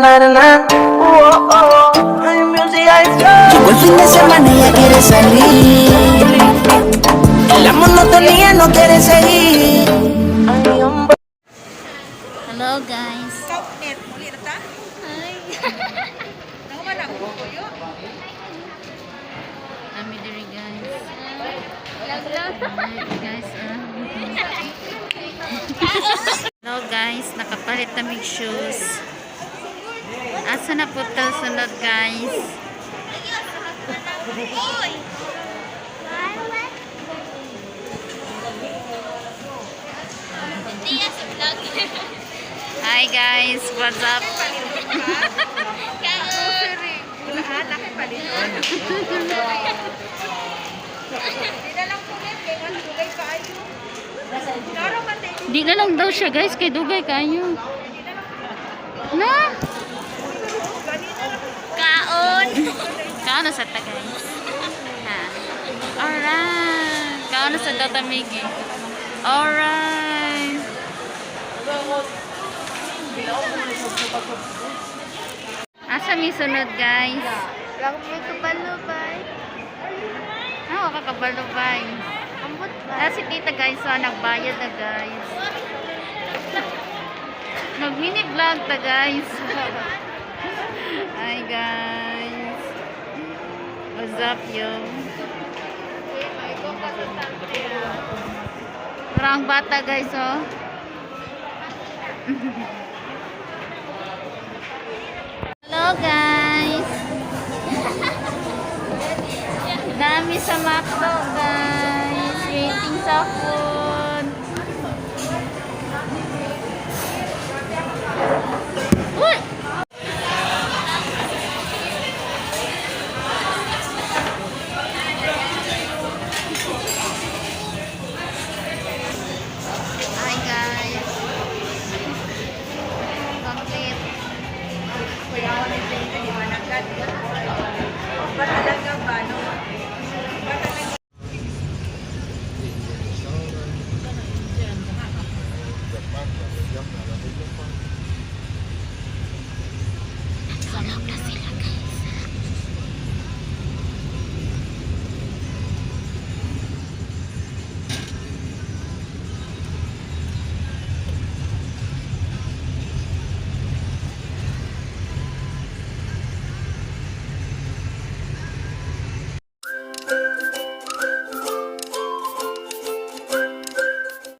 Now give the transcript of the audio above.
na na na. Oh, oh, hay music hay flow. Llegó el fin de semana y ella quiere salir. La monotonía no quiere seguir. Ay, hombre. Hello guys. Net, muli na ta? Hi. Naman ako kuyo. Kami diri guys. Hi guys. Hello guys, nakapalit na mig shoes. Asa na po ito sunod guys? Hi guys, what's up? Laki pa din. Hindi na lang kulit. Kaya nga dugay ka ayo. Klaro man din. Di na lang daw siya guys, kay dugay kayo. Na? Kaon. Kaon sa ta guys. Ha. Alright. Kaon sa datamigi. Alright. Asa mi sunod guys? Lang may kabalubay. Ako kakabalubay. Ambot ba? Si tita guys, nagbayad na guys. Nag-mini vlog ta guys. Hi guys. What's up yo? Parang bata guys oh. Hello guys. Dami sa McDo guys. Waiting sa food. Uy! Hi guys. Complete. Kuya ako ni Zayna, di ba nagkat? Ba talaga ba? No? Tulog na sila guys.